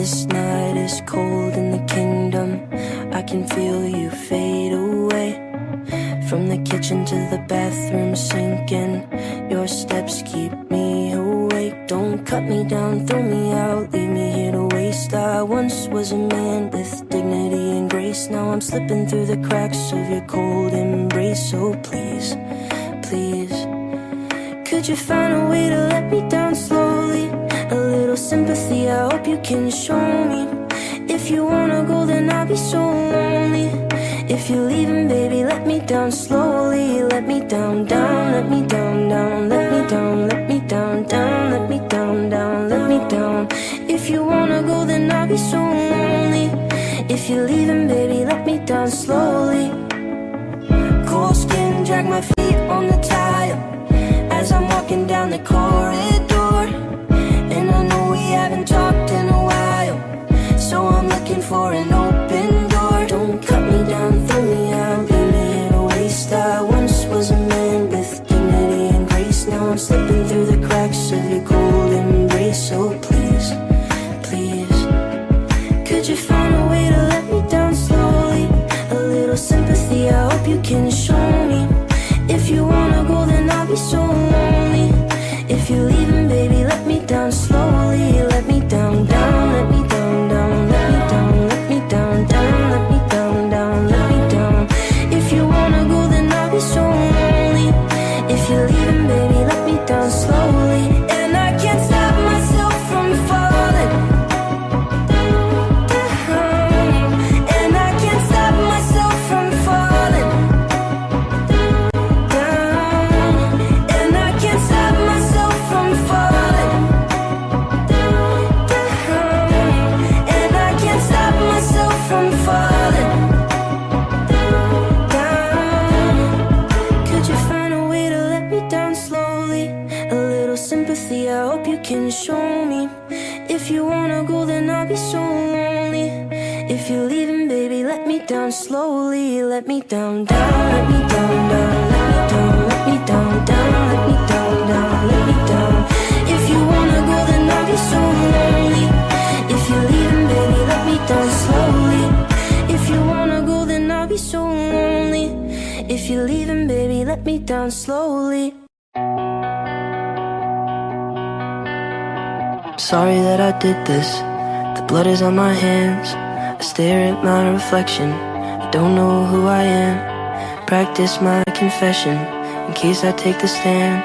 This night is cold in the kingdom. I can feel you fade away. From the kitchen to the bathroom sinking, your steps keep me awake. Don't cut me down, throw me out, leave me here to waste. I once was a man with dignity and grace. Now I'm slipping through the cracks of your cold embrace. So please, please, could you find a way to let me down slowly? A little sympathy, I hope you can show me. If you wanna go, then I'll be so lonely. If you're leaving, baby, let me down slowly. Let me down, down, let me down, down, let me down, let me down, down, let me down, down, let me down. If you wanna go, then I'll be so lonely. If you're leaving, baby, let me down slowly. Cold skin, drag my feet on the tile as I'm walking down the corridor. And I know we haven't talked in a while, so I'm looking for an open door. Don't cut me down, throw me out, leave me here to waste. I once was a man with dignity and grace. Now I'm slipping through the cracks of your cold embrace. So please, please, could you find a way to let me down slowly? A little sympathy, I hope you can show me. If you wanna go, then I'll be so lonely. If you're leaving, baby, let me down slowly. Let me down, down, let me down, down, let me down, let me down, down, let me down, down, let me down. If you wanna go, then I'll be so lonely. If you're leaving, baby, let me down slowly. And I can't stop myself from falling down. And I can't stop myself from falling down. And I can't stop myself from falling down. And I can't stop myself from falling down. Could you find a way to let me down slowly? A little sympathy, I hope you can show me. If you wanna go, then I'll be so lonely. If you're leaving, baby, let me down slowly. Let me down, down, let me down, down, let me down, let me down, down, let me down, down, let me down. If you wanna go, then I'll be so lonely. If you're leaving, baby, let me down slowly. If you wanna go, then I'll be so lonely. If you're leaving, baby, let me down slowly. Sorry that I did this. The blood is on my hands. I stare at my reflection. I don't know who I am. Practice my confession in case I take the stand.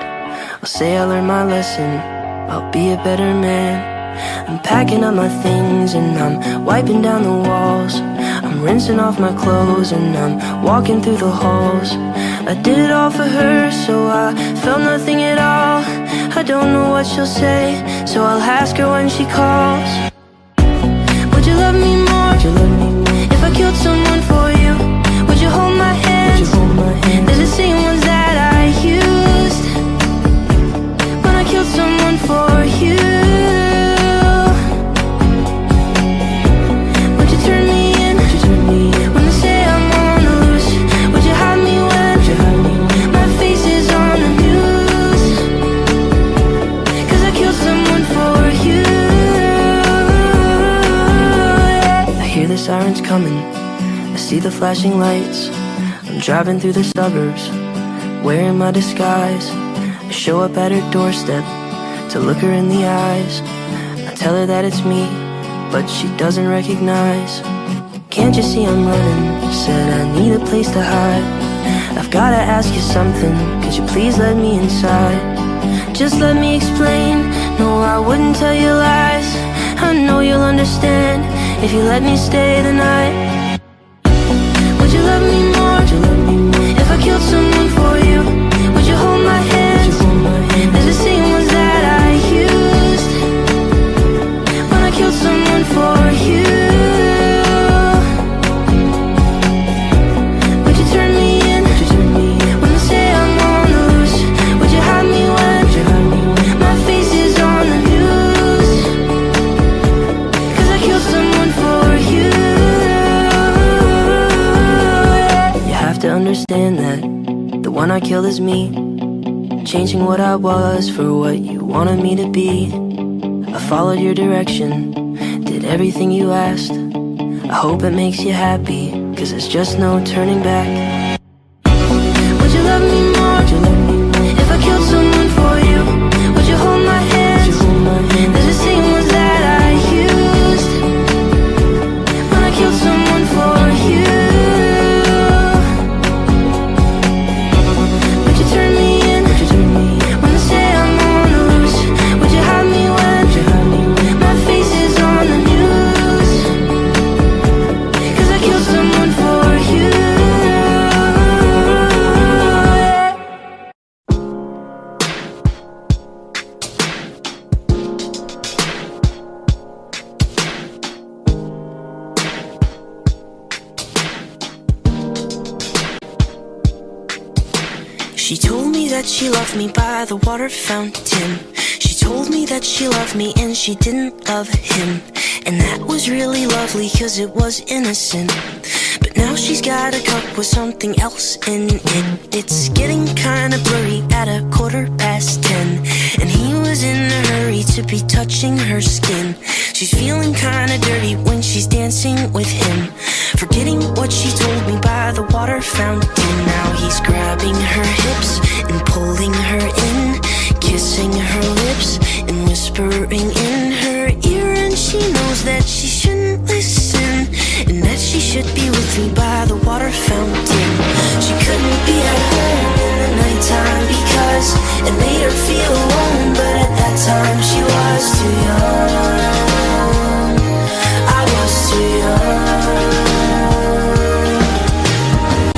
I'll say I learned my lesson. I'll be a better man. I'm packing up my things and I'm wiping down the walls. I'm rinsing off my clothes and I'm walking through the halls. I did it all for her, so I felt nothing at all. I don't know what she'll say, so I'll ask her when she calls. Would you love me more? Would you love me more? If I killed someone for you, would you hold my hands? Would you hold my hands? They're the same ones that I used when I killed someone for you. Would you turn me in? Would you turn me in? When they say I'm on the loose, would you hide me when? Would you hide me when? My face is on the news, 'cause I killed someone for you. I hear the sirens coming, I see the flashing lights. I'm driving through the suburbs, wearing my disguise. I show up at her doorstep to look her in the eyes. I tell her that it's me, but she doesn't recognize. Can't you see I'm running? Said I need a place to hide. I've gotta ask you something, could you please let me inside? Just let me explain, no I wouldn't tell you lies. I know you'll understand if you let me stay the night. Would you love me more? Would you love me more? If I killed someone for you, would you hold my hands? Would you hold my hands? They're the same ones that I used when I killed someone for you. Would you turn me in? Would you turn me in? When they say I'm on the loose, would you hide me when? Would you hide me when? My face is on the news, 'cause I killed someone for you. You have to understand that the one I killed is me, changing what I was for what you wanted me to be. I followed your direction, did everything you asked. I hope it makes you happy, 'cause there's just no turning back. Would you love me more if I killed someone for you? Would you hold my hand? There's a same words that I used when I killed someone for you. Would you turn me in when they say I'm on the loose? Would you hide me when my face is on the news? 'Cause I killed someone for you. She told me that she loved me by the water fountain. She told me that she loved me and she didn't love him. And that was really lovely, 'cause it was innocent. But now she's got a cup with something else in it. It's getting kinda blurry at 10:15. And he was in a hurry to be touching her skin. She's feeling kinda dirty when she's dancing with him, forgetting what she told me by the water fountain. Now he's grabbing her hips and pulling her in, kissing her lips and whispering in her ear. And she knows that she shouldn't listen, and that she should be with me by the water fountain. She couldn't be at home in the nighttime because it made her feel alone. But at that time she was too young. I was too young.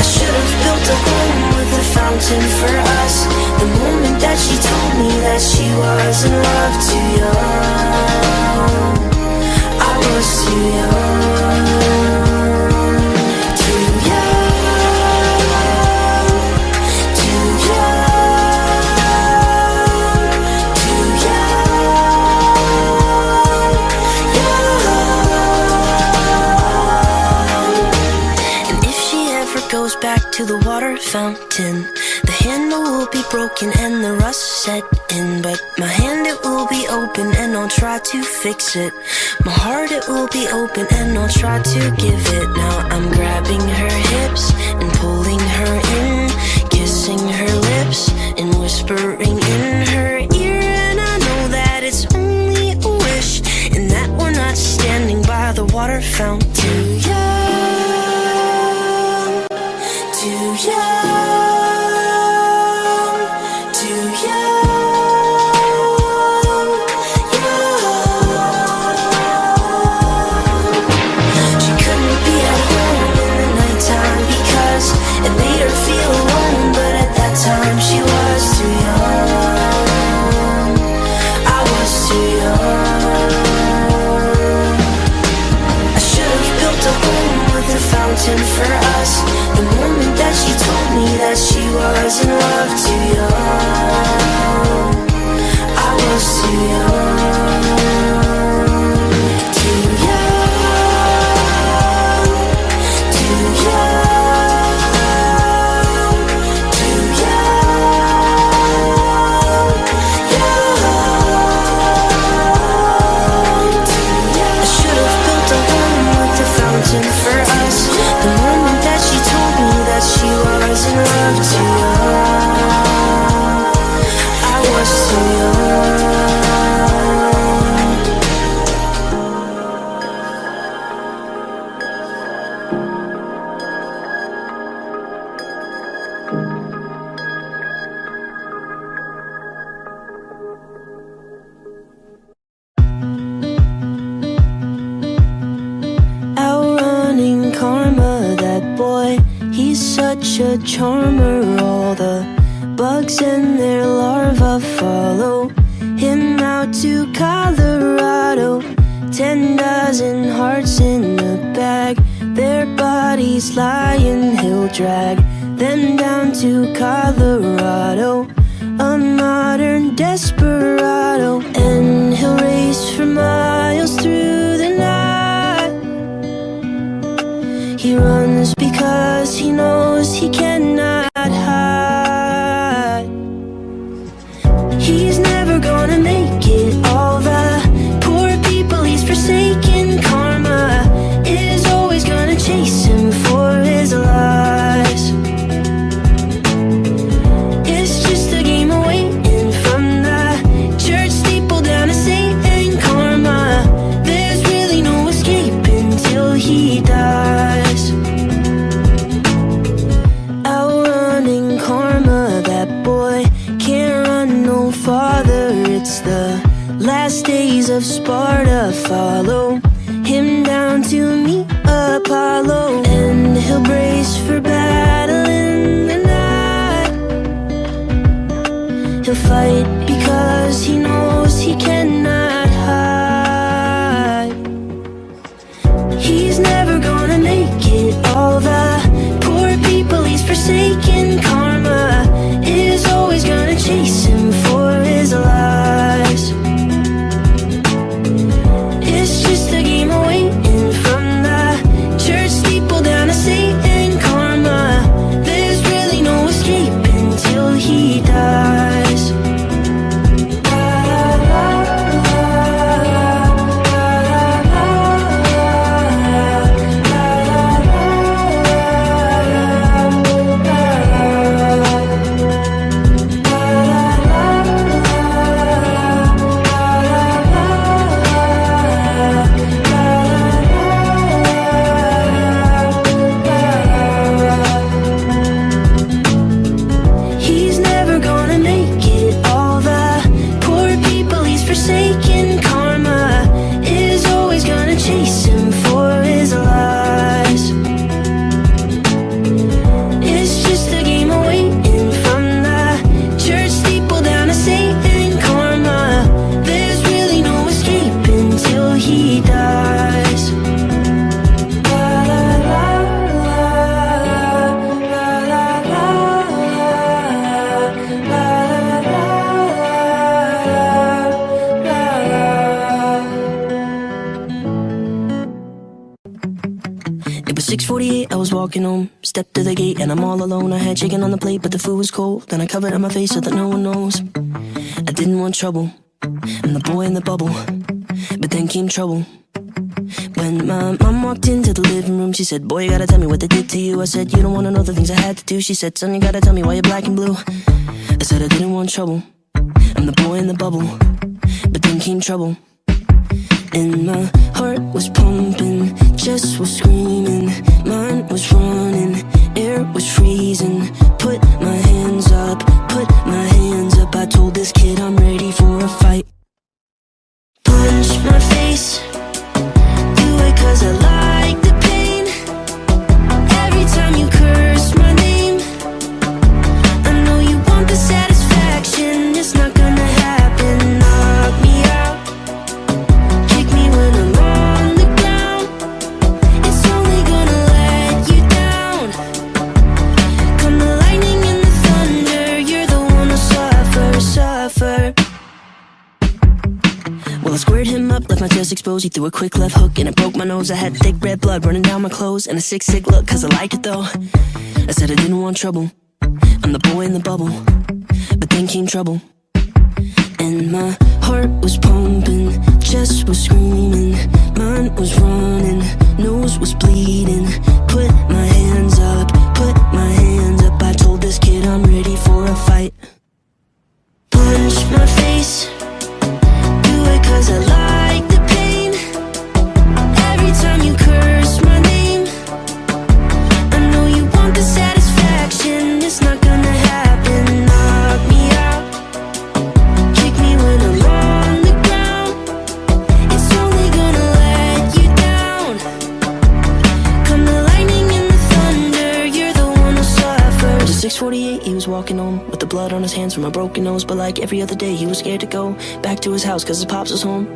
I should have built a home with a fountain for us. The moment that she told me that she was in love, too young. I was too young. Too young. Too young. Too young. And if she ever goes back to the water fountain, the handle will be broken and the rust set in. But my hand, it will be open and I'll try to fix it. My heart, it will be open and I'll try to give it. Now I'm grabbing her hips and pulling her in, kissing her lips and whispering in her ear. And I know that it's only a wish, and that we're not standing by the water fountain. Too young. Too young. Too young, young. She couldn't be at home in the nighttime because it made her feel alone. But at that time she was too young. I was too young. I should have built a home with a fountain for us. The moment that she told me that she was in love, too young. I was too young. Too young. Too young. Too young. Young. I should have built a home with a fountain for us. The moment that she told me that she was in love, too young. I was too young. Outrunning karma, that boy, he's such a charmer. All the bugs and their larvae follow him out to Colorado. 10 dozen hearts in a bag, their bodies lying, he'll drag them down to Colorado. A modern desperado, and he'll race for miles through the night. He runs because he knows he cannot hide. He's never gonna make it. All the poor people he's forsaken, nights, the last days of Sparta follow him down to meet Apollo, and he'll brace for battle in the night. He'll fight because he knows he cannot hide. He's never gonna make it. All the poor people he's forsaken. Karma is always gonna chase him for his lies. It's just a game of waiting, from the church steeple down to Satan. Karma, there's really no escape until he dies. It was 6:48, I was walking home. Stepped to the gate and I'm all alone. I had chicken on the plate, but the food was cold. Then I covered up my face so that no one knows. I didn't want trouble, I'm the boy in the bubble. But then came trouble. When my mom walked into the living room, she said, "Boy, you gotta tell me what they did to you." I said, "You don't wanna know the things I had to do." She said, "Son, you gotta tell me why you're black and blue." I said I didn't want trouble, I'm the boy in the bubble. But then came trouble, and my heart was pumping, chest was screaming, mind was running, air was freezing. Put my hands up, put my hands up. I told this kid I'm ready for a fight. Punch my face, do it 'cause I like the pain. Every time you curse my name, I know you want the satisfaction. It's not gonna happen. Knock me out, kick me when I'm on the ground. It's only gonna let you down. Come the lightning and the thunder, you're the one who suffer. Well, I squared him up, left my chest exposed. He threw a quick left hook and it broke my nose. I had thick red blood running down my clothes and a sick look 'cause I liked it though. I said I didn't want trouble, I'm the boy in the bubble. But then came trouble, and my heart was pumping, chest was screaming, mind was running, nose was bleeding. Put my hands up, put my hands up. I told this kid I'm ready for a fight. Punch my face, do it 'cause I like the pain. Every time you curse my name, I know you want the satisfaction. It's not gonna happen. Knock me out, kick me when I'm on the ground. It's only gonna let you down. Come the lightning and the thunder, you're the one who suffers. At 6:48, he was walking home with the blood on his hands from a broken nose. But like every other day, he was scared to go back to his house 'cause his pops was home,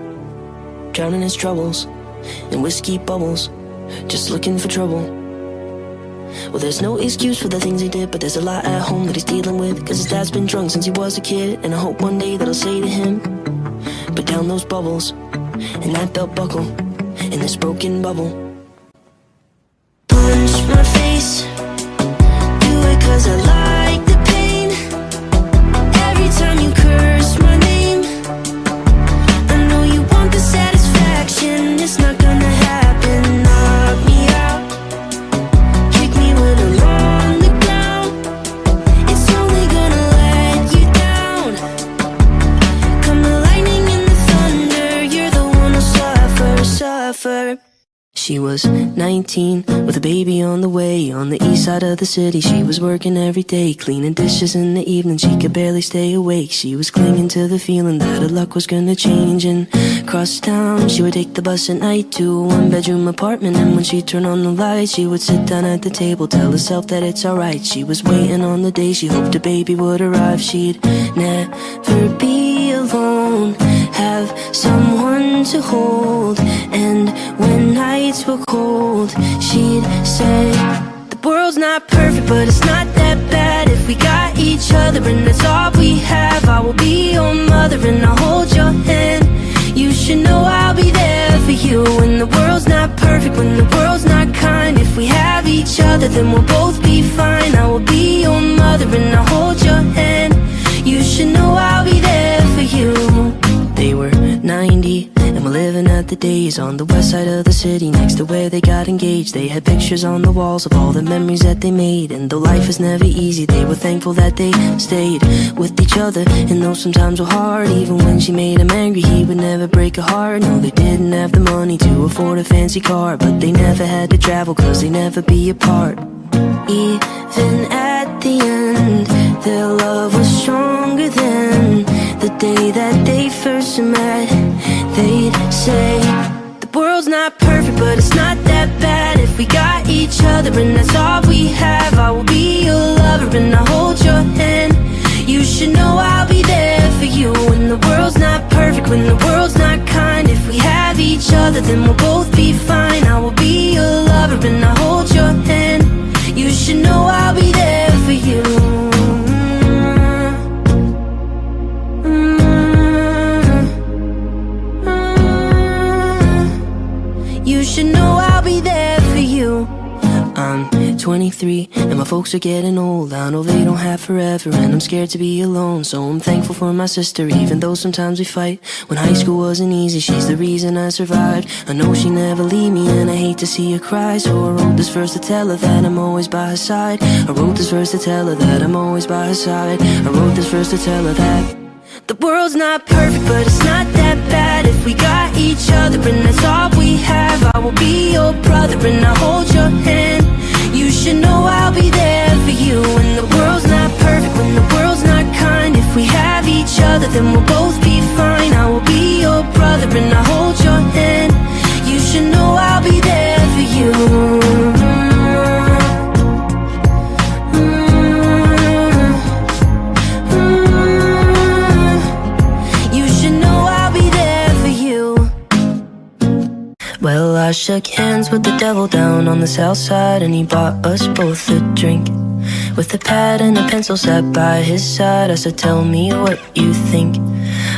drowning his troubles in whiskey bubbles, just looking for trouble. Well, there's no excuse for the things he did, but there's a lot at home that he's dealing with, 'cause his dad's been drunk since he was a kid. And I hope one day that I'll say to him, put down those bubbles and that belt buckle in this broken bubble. Punch my face, do it 'cause I like the pain. Every time you curse my name, I know you want the satisfaction. It's not gonna happen. Knock me out, kick me when I'm on the ground. It's only gonna let you down. Come the lightning and the thunder, you're the one who suffer. She was 19, with a baby on the way. On the east side of the city, she was working every day, cleaning dishes in the evening, she could barely stay awake. She was clinging to the feeling that her luck was gonna change. And across town, she would take the bus at night to a one-bedroom apartment. And when she'd turn on the lights, she would sit down at the table, tell herself that it's alright. She was waiting on the day she hoped a baby would arrive. She'd never be alone, have someone to hold. And when nights were cold, she'd say, the world's not perfect, but it's not that bad if we got each other, and that's all we have. I will be your mother and I'll hold your hand. You should know I'll be there for you when the world's not perfect, when the world's not kind. If we have each other, then we'll both be fine. I will be your mother and I'll hold your hand. You should know I'll be there for you. They were 90 and were living at the days on the west side of the city, next to where they got engaged. They had pictures on the walls of all the memories that they made. And though life was never easy, they were thankful that they stayed with each other. And though sometimes were hard, even when she made him angry, he would never break her heart. No, they didn't have the money to afford a fancy car, but they never had to travel, cause they never be apart. Even at the end, their love was stronger than the day that they first met. They'd say, the world's not perfect, but it's not that bad if we got each other, and that's all we have. I will be your lover and I'll hold your hand. You should know I'll be there for you when the world's not perfect, when the world's not kind. If we have each other, then we'll both be fine. I will be your lover and I'll hold your hand. You should know I'll be there for you. You should know I'll be there for you. I'm 23 and my folks are getting old. I know they don't have forever and I'm scared to be alone. So I'm thankful for my sister, even though sometimes we fight. When high school wasn't easy, she's the reason I survived. I know she never leave me and I hate to see her cry. So I wrote this verse to tell her that I'm always by her side. I wrote this verse to tell her that I'm always by her side. I wrote this verse to tell her that the world's not perfect, but it's not that bad if we got each other, and that's all we have. I will be your brother and I'll hold your hand. You should know I'll be there for you when the world's not perfect, when the world's not kind. If we have each other, then we'll both be fine. I will be your brother and I'll hold your hand. You should know I'll be there for you. Well, I shook hands with the devil down on the south side, and he bought us both a drink. With a pad and a pencil sat by his side, I said, tell me what you think.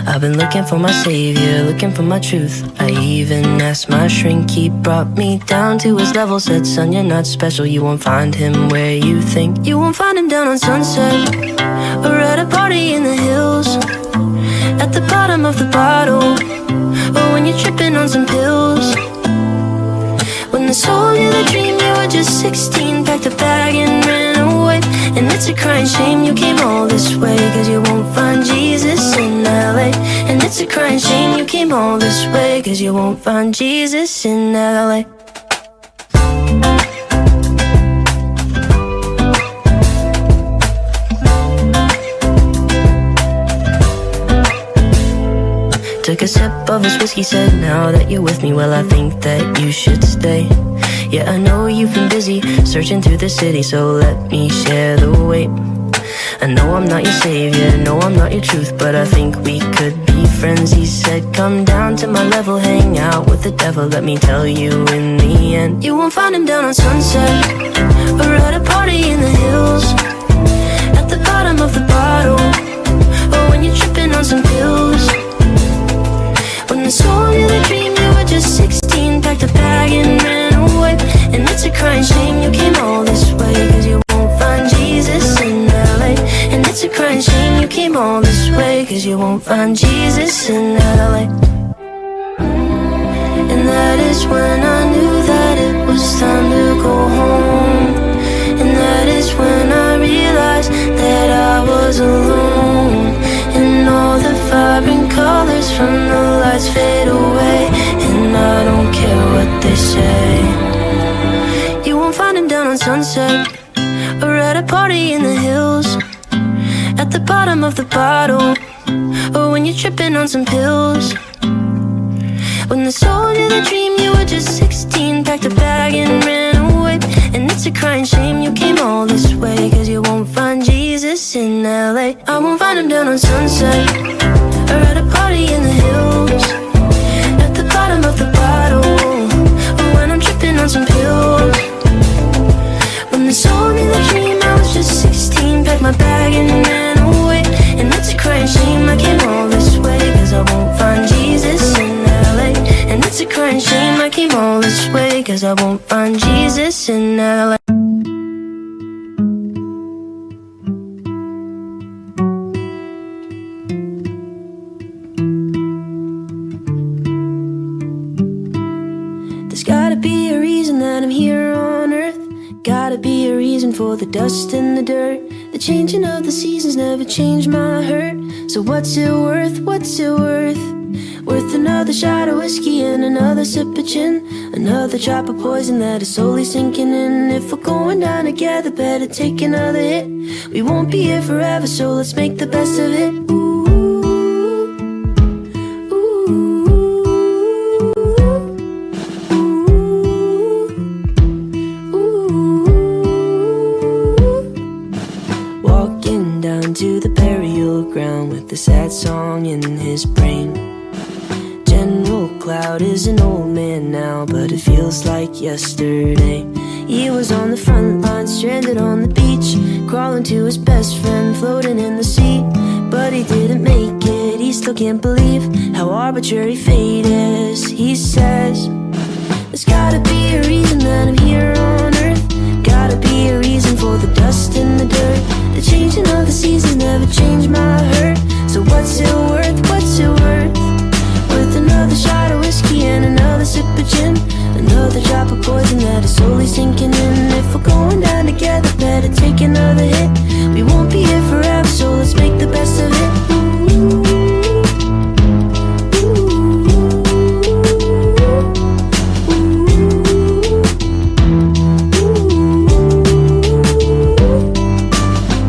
I've been looking for my savior, looking for my truth. I even asked my shrink, he brought me down to his level. Said, son, you're not special, you won't find him where you think. You won't find him down on Sunset, or at a party in the hills, at the bottom of the bottle, or when you're tripping on some pills. When they sold you the dream, you were just 16, packed a bag and ran away. And it's a crying shame you came all this way, cause you won't find Jesus in LA. And it's a crying shame you came all this way, cause you won't find Jesus in LA. Took a sip of his whiskey, said, now that you're with me, well, I think that you should stay. Yeah, I know you've been busy searching through the city, so let me share the weight. I know I'm not your savior, no, I'm not your truth, but I think we could be friends. He said, come down to my level, hang out with the devil. Let me tell you, in the end, you won't find him down on Sunset, or at a party in the hills, at the bottom of the bottle, or when you're tripping on some pills. When they sold you the dream, you were just 16, packed a bag and ran away. And it's a crying shame you came all this way, cause you won't find Jesus in LA. And it's a crying shame you came all this way, cause you won't find Jesus in LA. And that is when I knew that it was time to go home. And that is when I realized that I was alone. And all the vibrant colors from the lights fade away, and I don't care what they say. sunset, or at a party in the hills, at the bottom of the bottle, or when you're tripping on some pills. When they sold you the dream, you were just 16, packed a bag and ran away. And it's a crying shame you came all this way, cause you won't find Jesus in LA. I won't find him down on Sunset, or at a party in the hills, at the bottom of the bottle, or when I'm tripping on some pills. When they sold me the dream, I was just 16, packed my bag and ran away. And it's a crying shame I came all this way, cause I won't find Jesus in LA. And it's a crying shame I came all this way, cause I won't find Jesus in LA. There's gotta be a reason that I'm here on earth. Gotta be a reason for the dust and the dirt. The changing of the seasons never changed my hurt. So what's it worth, what's it worth? Worth another shot of whiskey and another sip of gin, another drop of poison that is slowly sinking in. If we're going down together, better take another hit. We won't be here forever, so let's make the best of it. Ooh, ooh, ooh. Walking down to the burial ground with a sad song in his brain. General Cloud is an old man now, but it feels like yesterday. He was on the front line, stranded on the beach, crawling to his best friend, floating in the sea. But he didn't make it, he still can't believe how arbitrary fate is. He says, there's gotta be a reason that I'm here on earth. Gotta be a reason for the dust and the dirt. The changing of the seasons never changed my hurt. So what's it worth, what's it worth? With another shot of whiskey and another sip of gin, another drop of poison that is slowly sinking in. If we're going down together, better take another hit. We won't be here forever, so let's make the best of it.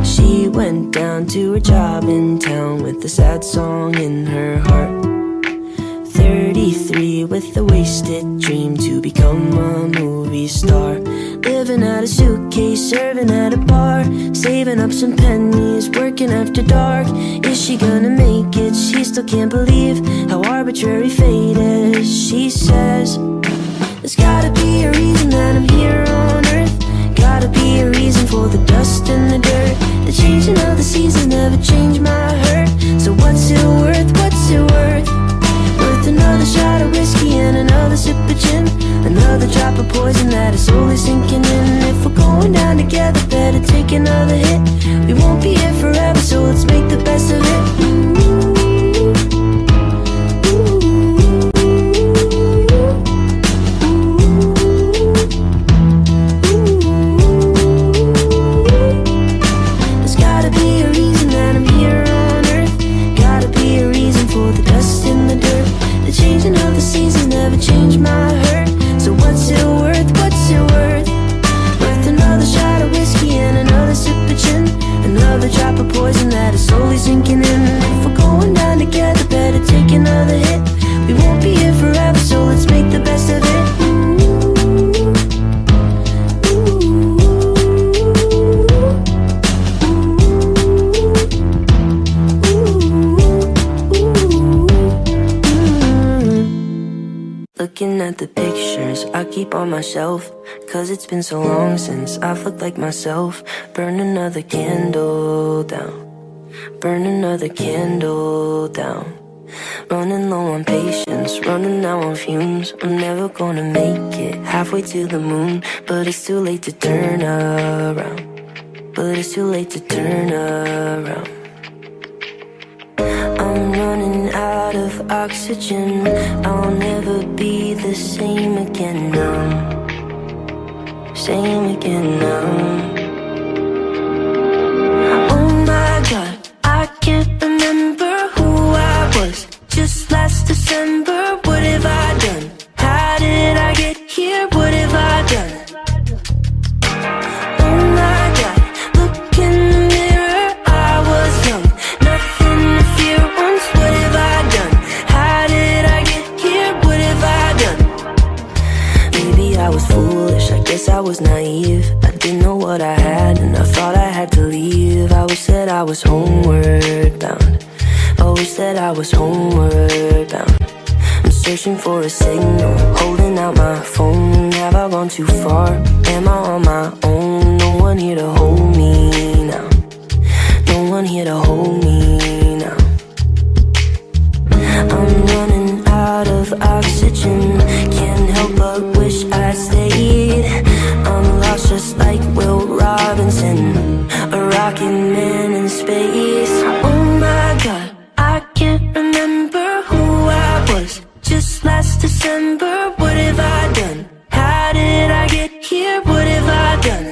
She went down to her job in town with a sad song in her heart. 33 with a wasted dream to become a movie star. Living out a suitcase, serving at a bar, saving up some pennies, working after dark. Is she gonna make it? She still can't believe how arbitrary fate is. She says, there's gotta be a reason that I'm here on earth. Gotta be a reason for the dust and the dirt. The changing of the seasons never changed my hurt. So what's it worth, what's it worth? Another shot of whiskey and another sip of gin, another drop of poison that is slowly sinking in. If we're going down together, better take another hit. We won't be here forever, so let's make the best of it. There's gotta be a reason that I'm here on earth. Gotta be a reason for the dust and the dirt. The changing of the seasons never changed my hurt. So what's it worth, what's it worth? Worth another shot of whiskey and another sip of gin, another drop of poison that is slowly sinking in. If we're going down together, better take another hit. We won't be here forever, so let's make the best of it. Looking at the pictures I keep on my shelf, cause it's been so long since I've looked like myself. Burn another candle down, burn another candle down. Running low on patience, running out on fumes. I'm never gonna make it halfway to the moon, but it's too late to turn around, but it's too late to turn around. I'm running out of oxygen, I'll never be the same again now, same again now. Oh my God, I can't remember who I was just last December. What have I done? How did I get here? What have I done? that I was homeward bound. I'm searching for a signal, holding out my phone. Have I gone too far? Am I on my own? No one here to hold me now. No one here to hold me now. I'm running out of oxygen. Can't help but wish I stayed. I'm lost just like Will Robinson, a rocket man in space. Oh my God, I can't remember who I was just last December. What have I done? How did I get here? What have I done?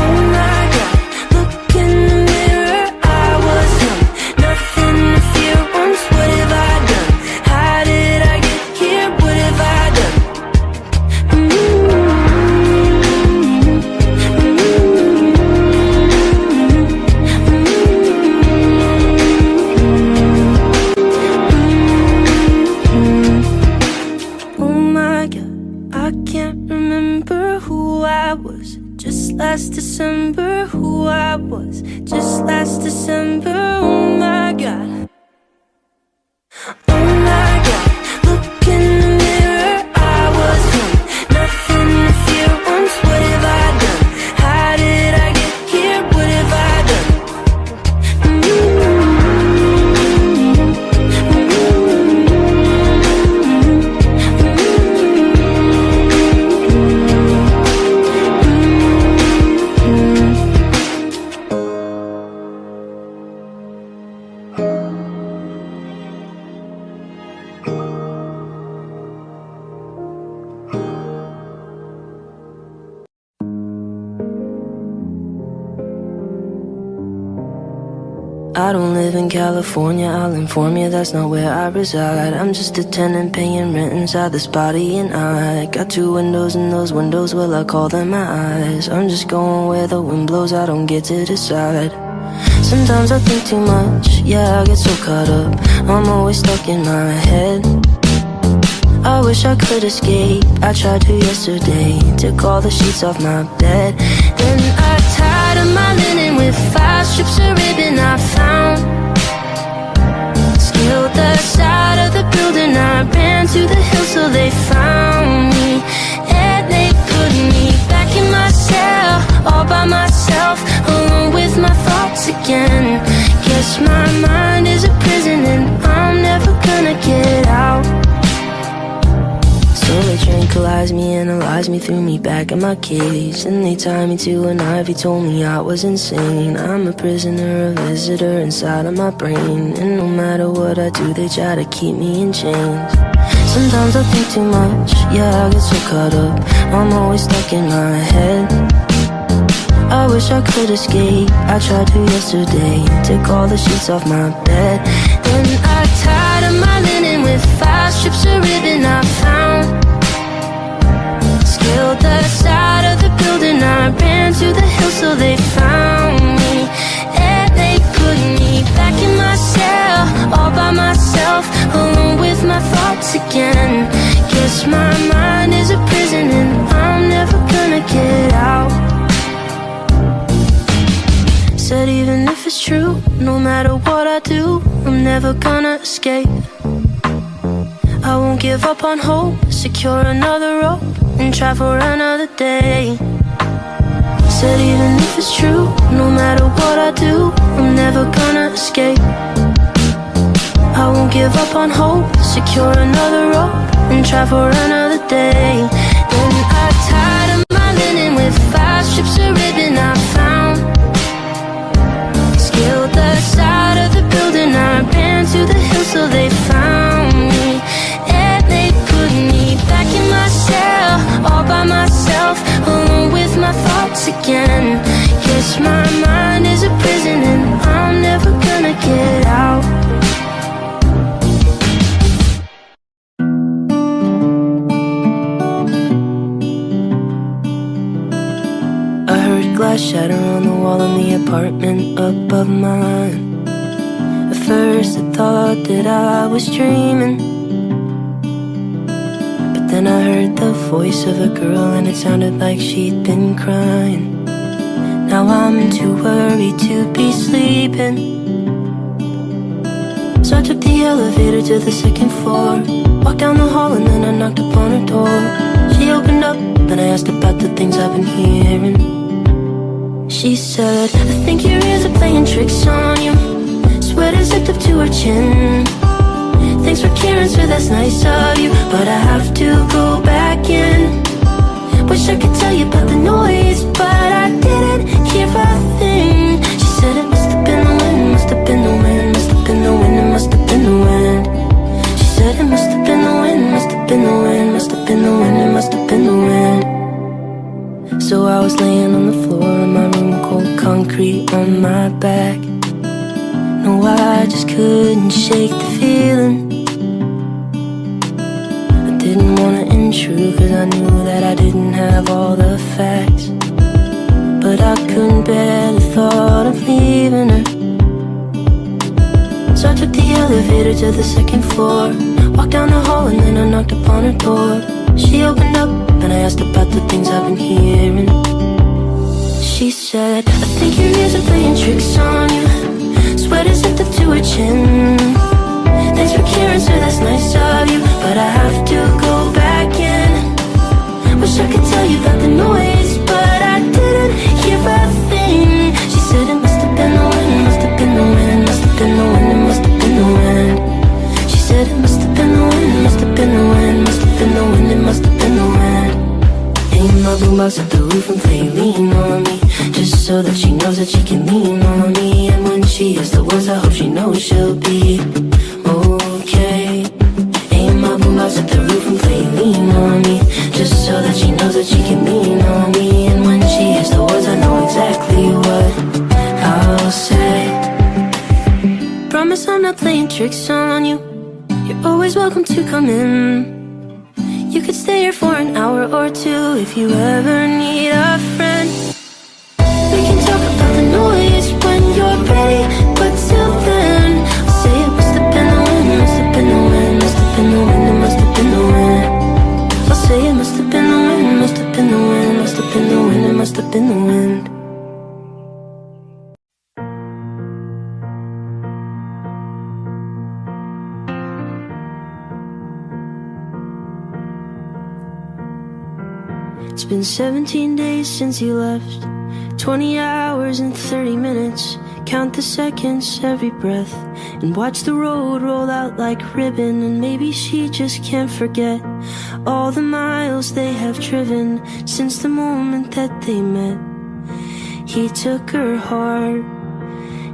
Oh my God, look in the mirror. I was young, nothing to fear once. What have I done? How did I get here? What have I done? Last December, who I was just last December. Oh my God. Oh my God, look in the mirror. I was young, nothing to fear once. What have I done? How did I get here? What have I done? I don't live in California, I'll inform you that's not where I reside. I'm just a tenant paying rent inside this body, and I got two windows, and those windows, well, I call them my eyes. I'm just going where the wind blows, I don't get to decide. Sometimes I think too much, yeah, I get so caught up. I'm always stuck in my head. I wish I could escape, I tried to yesterday. Took all the sheets off my bed. Then I tied up my linen with 5 strips of ribbon I found. Scaled the side of the building, I ran to the hill so they found me. And they put me back in my cell, all by myself, alone with my thoughts again. Guess my mind is a prison and I'm never gonna get out. So they tranquilized me, analyzed me, threw me back in my cage. And they tied me to an ivy, told me I was insane. I'm a prisoner, a visitor inside of my brain. And no matter what I do, they try to keep me in chains. Sometimes I think too much, yeah, I get so caught up. I'm always stuck in my head. I wish I could escape, I tried to yesterday. Took all the sheets off my bed. Then I tied up my linen with 5 strips of ribbon I found. Scaled the side of the building, I ran to the hill so they found me. And they put me back in my cell, all by myself, alone with my thoughts again. Guess my mind is a prison and I'm never gonna get out. Said even if it's true, no matter what I do, I'm never gonna escape. I won't give up on hope, secure another rope and try for another day. Said even if it's true, no matter what I do, I'm never gonna escape. I won't give up on hope, secure another rope and try for another day. Then I tied up my linen with 5 strips of ribbon I found. Scaled the side of the building, I ran to the hill so they found me. And they put me back in my cell, all by myself, alone with my thoughts again. Guess my mind is a prison and I'm never gonna get out. I heard glass shatter on the wall in the apartment above mine. At first I thought that I was dreaming, but then I heard the voice of a girl and it sounded like she'd been crying. Now I'm too worried to be sleeping. took the elevator to the second floor. Walked down the hall and then I knocked upon her door. She opened up and I asked about the things I've been hearing. She said, I think your ears are playing tricks on you. Sweater zipped up to her chin. Thanks for caring, sir, that's nice of you, but I have to go back in. Wish I could tell you about the noise, but I didn't hear a thing. She said it must have been the wind, must have been the wind, must have been the wind, it must have been the wind. She said it must have been the wind, must have been the wind, must have been the wind, it must have been the wind. So I was laying on the floor in my room, cold concrete on my back. No, I just couldn't shake the feeling. I didn't wanna intrude cause I knew that I didn't have all the facts, but I couldn't bear the thought of leaving her. So I took the elevator to the second floor. Walked down the hall and then I knocked upon her door. She opened up and I asked about the things I've been hearing. She said, I think your ears are playing tricks on you. Sweater zipped up to her chin. Thanks for caring, sir, that's nice of you, but I have to go back in. Wish I could tell you about the noise, but I didn't hear a thing. She said it must have been the wind, must have been the wind, must have been the wind, it must have been the wind. She said it must have been the wind, must have been the wind, must have been the wind, it must have been the wind. Hang my boombox at the roof and play lean on me, just so that she knows that she can lean on me. And when she hears the words, I hope she knows she'll be okay. Aim my boombox at the roof and play lean on me, just so that she knows that she can lean on me. And when she hears the words, I know exactly what I'll say. Promise I'm not playing tricks on you. You're always welcome to come in. You could stay here for an hour or two if you ever need a friend. We can talk about the noise when you're ready, but till then I'll say it must have been the wind, must have been the wind, must have been the wind, it must have been the wind. I'll say it must have been the wind, must have been the wind, must have been the wind, it must have been the wind. It's been 17 days since you left, 20 hours and 30 minutes. Count the seconds, every breath, and watch the road roll out like ribbon. And maybe she just can't forget all the miles they have driven since the moment that they met. He took her heart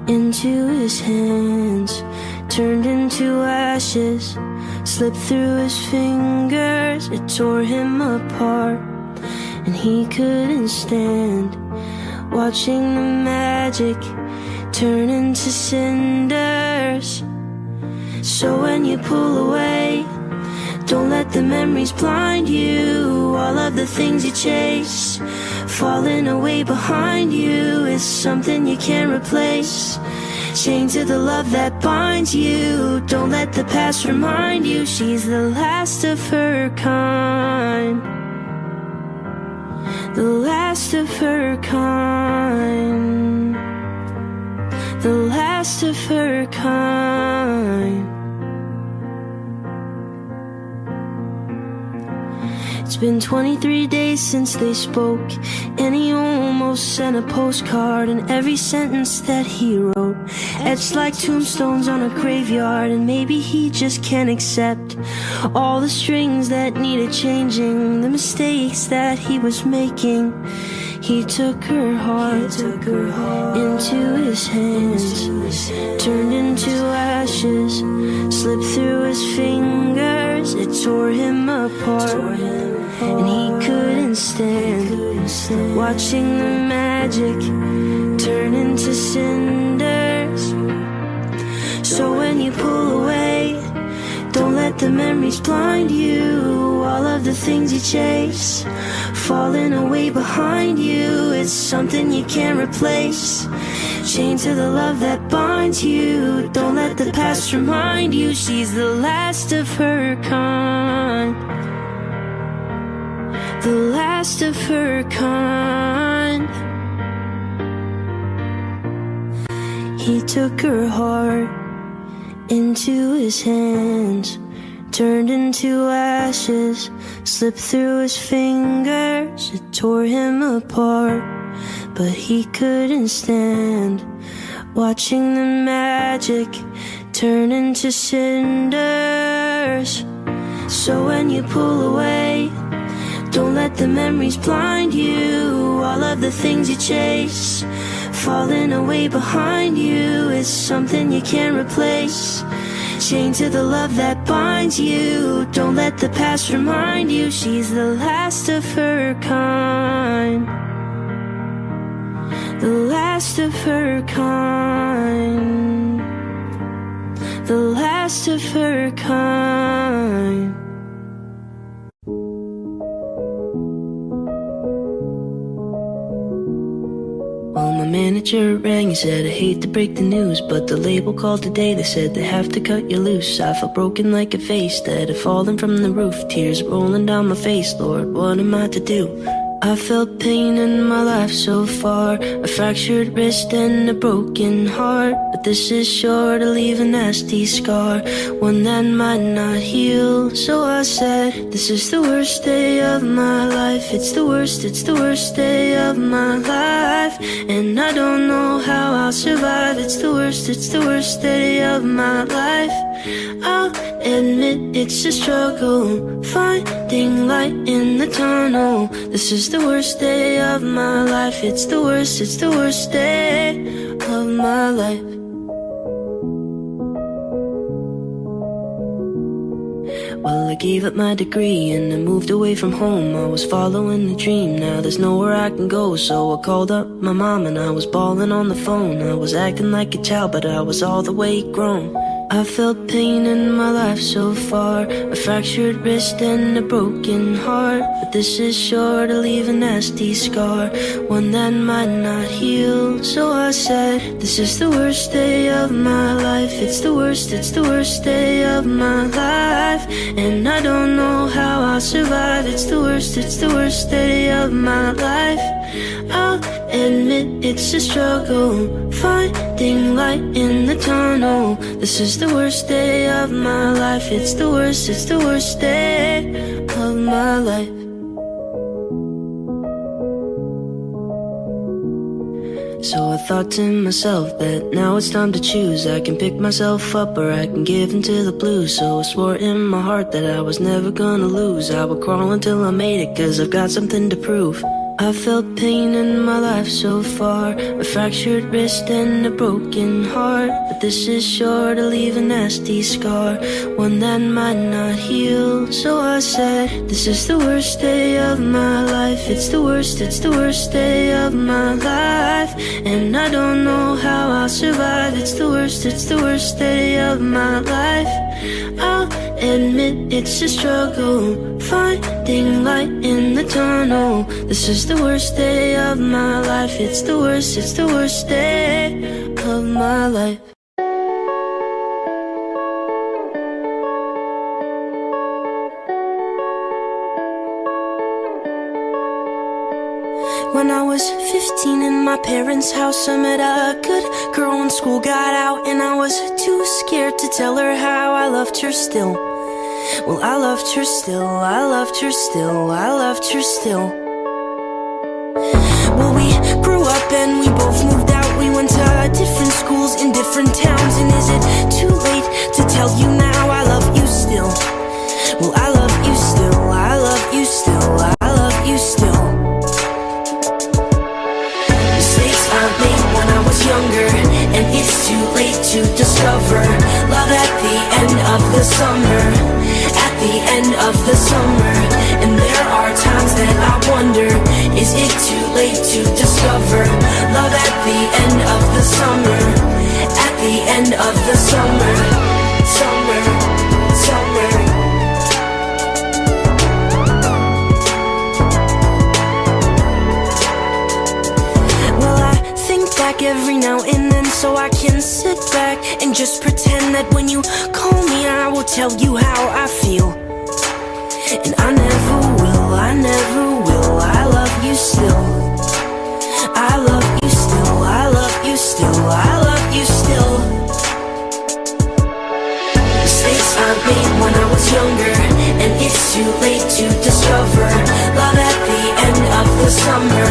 into his hands, turned into ashes, slipped through his fingers. It tore him apart, and he couldn't stand watching the magic turn into cinders. So when you pull away, don't let the memories blind you. All of the things you chase, falling away behind you, is something you can't replace. Chained to the love that binds you. Don't let the past remind you she's the last of her kind, the last of her kind, the last of her kind. It's been 23 days since they spoke, and he almost sent a postcard. And every sentence that he wrote etched like tombstones on a graveyard. And maybe he just can't accept all the strings that needed changing, the mistakes that he was making. He took her heart into his hands, turned into ashes, slipped through his fingers. It tore him apart, and he couldn't stand watching the magic turn into cinders. So when you pull away, don't let the memories blind you. All of the things you chase, falling away behind you, it's something you can't replace. Chained to the love that binds you. Don't let the past remind you she's the last of her kind, the last of her kind. He took her heart into his hands, turned into ashes, slipped through his fingers. It tore him apart, but he couldn't stand watching the magic turn into cinders. So when you pull away, don't let the memories blind you. All of the things you chase, falling away behind you, is something you can't replace. Chained to the love that binds you. Don't let the past remind you she's the last of her kind. The last of her kind. The last of her kind. Well, my manager rang, he said, I hate to break the news, but the label called today, they said they have to cut you loose. I felt broken like a vase that had fallen from the roof, tears rolling down my face. Lord, what am I to do? I felt pain in my life so far, a fractured wrist and a broken heart. But this is sure to leave a nasty scar, one that might not heal. So I said, this is the worst day of my life. It's the worst day of my life. And I don't know how I'll survive. It's the worst day of my life. I'll admit it's a struggle, finding light in the tunnel. This is the worst day of my life. It's the worst day of my life. Well, I gave up my degree and I moved away from home. I was following a dream, now there's nowhere I can go. So I called up my mom and I was bawling on the phone. I was acting like a child, but I was all the way grown. I felt pain in my life so far, a fractured wrist and a broken heart. But this is sure to leave a nasty scar, one that might not heal. So I said, this is the worst day of my life. It's the worst day of my life. And I don't know how I'll survive. It's the worst day of my life. I'll admit it's a struggle, finding light in the tunnel. This is the worst day of my life. It's the worst day of my life. So I thought to myself that now it's time to choose. I can pick myself up or I can give into the blues. So I swore in my heart that I was never gonna lose. I would crawl until I made it, 'cause I've got something to prove. I felt pain in my life so far, a fractured wrist and a broken heart. But this is sure to leave a nasty scar, one that might not heal. So I said, this is the worst day of my life. It's the worst day of my life. And I don't know how I'll survive. It's the worst day of my life. I'll admit it's a struggle, finding light in the tunnel. This is the worst day of my life. It's the worst day of my life. When I was 15 in my parents' house, I met a good girl when school got out, and I was too scared to tell her how I loved her still. Well, I loved her still, I loved her still, I loved her still. Well, we grew up and we both moved out. We went to different schools in different towns. And is it too late to tell you now I love you still? Well, I love you still, I love you still, I love you still. Mistakes I made when I was younger, and it's too late to discover love at the end of the summer, at the end of the summer. And there are times that I wonder, is it too late to discover love at the end of the summer, at the end of the summer, summer, summer. Well, I think back every now and then, so I can sit back and just pretend that when you call me I will tell you how I feel. And I never will, I never will. I love you still, I love you still, I love you still, I love you still. too late to discover love at the end of the summer,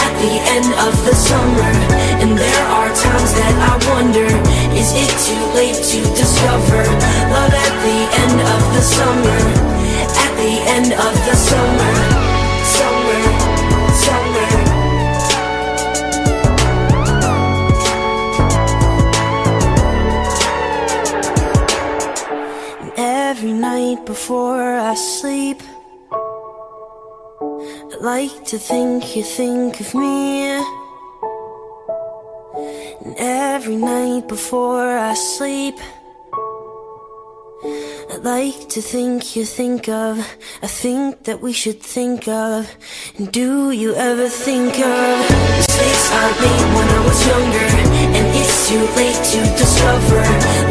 at the end of the summer. And there are times that I wonder, is it too late to discover love at the end of the summer, at the end of the summer, summer, summer. Every night before I sleep, I like to think you think of me. And every night before I sleep, I like to think you think of, I think that we should think of. And do you ever think of mistakes I made when I was younger, and it's too late to discover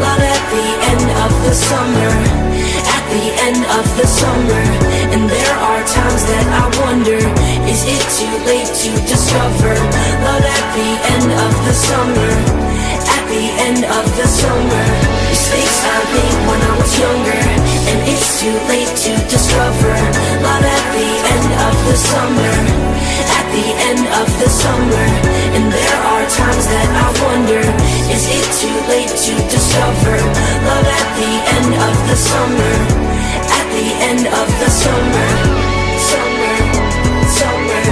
love at the end of the summer, at the end of the summer. And there are times that I wonder, is it too late to discover love at the end of the summer, at the end of the summer. Mistakes I made when I was younger, and it's too late to discover love at the end of the summer, at the end of the summer. And there are times that I wonder, is it too late to discover love at the end of the summer, at the end of the summer, summer, summer.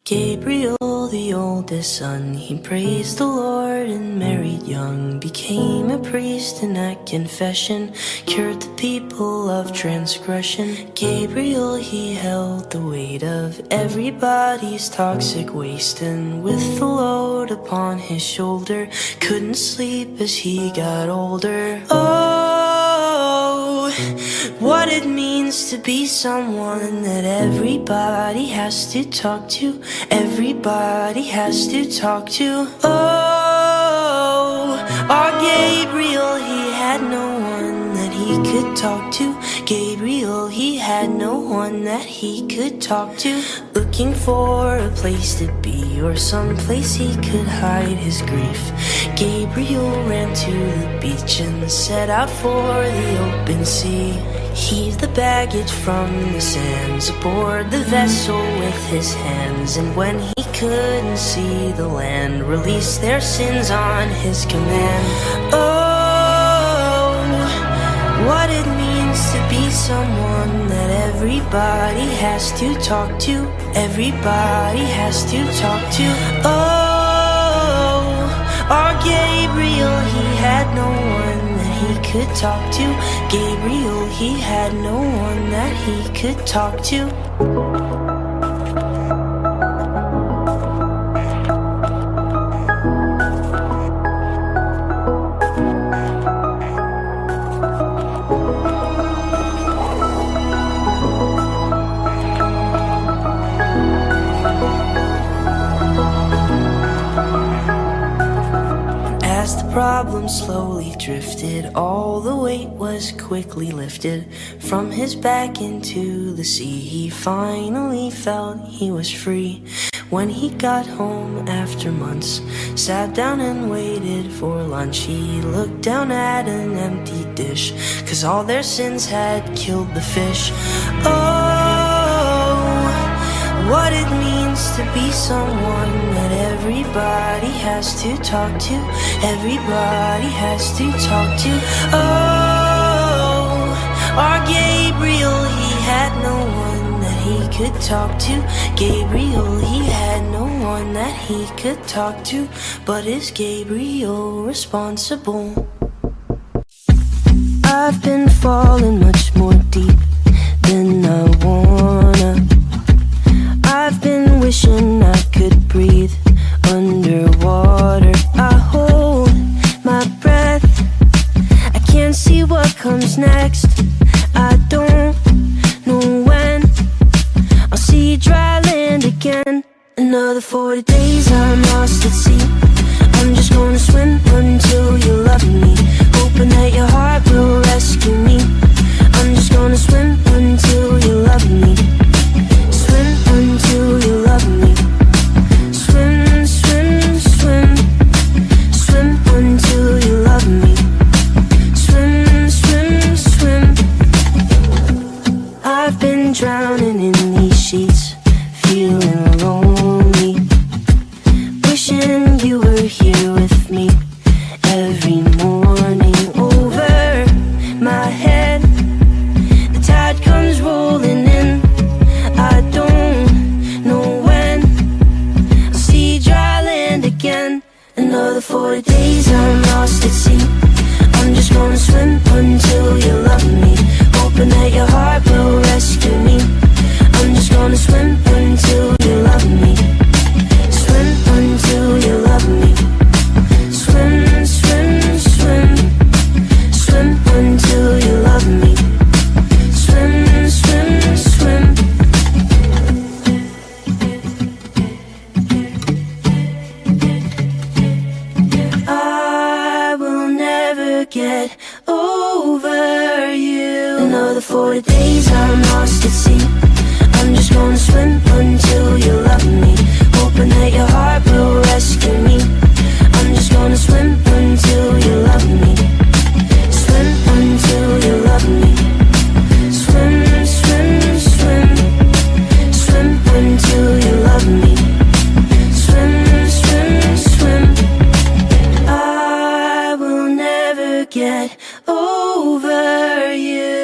Gabriel, the oldest son, he praised the Lord and married young, became a priest and at confession cured the people of transgression. Gabriel, he held the weight of everybody's toxic waste, and with the load upon his shoulder, couldn't sleep as he got older. Oh, what it means to be someone that everybody has to talk to, everybody has to talk to. Oh, our Gabriel, he had no one that he could talk to. Gabriel, he had no one that he could talk to. Looking for a place to be, or some place he could hide his grief, Gabriel ran to the beach and set out for the open sea. Heaved the baggage from the sands aboard the vessel with his hands, and when he couldn't see the land, released their sins on his command. Oh, what it means to be someone that everybody has to talk to, everybody has to talk to. Oh, our Gabriel, he had no one he could talk to. Gabriel, he had no one that he could talk to. Problem slowly drifted, all the weight was quickly lifted from his back into the sea. He finally felt he was free. When he got home after months, sat down and waited for lunch, he looked down at an empty dish, 'cause all their sins had killed the fish. Oh, what it means to be someone that everybody has to talk to, everybody has to talk to. Oh, our Gabriel, he had no one that he could talk to. Gabriel, he had no one that he could talk to. But is Gabriel responsible? I've been falling much more deep than I wanna. I've been wishing I could breathe underwater. I hold my breath, I can't see what comes next. I don't know when I'll see dry land again. Another 40 days I'm lost at sea. I'm just gonna swim until you love me, hoping that your heart will rescue me. I'm just gonna swim until get over you. Another 4 days I'm lost at sea. I'm just gonna swim until you love me, hoping that your heart will rescue me. I'm just gonna swim until you love me. Swim until you love me. Swim, swim, swim. Swim until you love me. Swim, swim, swim. I will never get over you.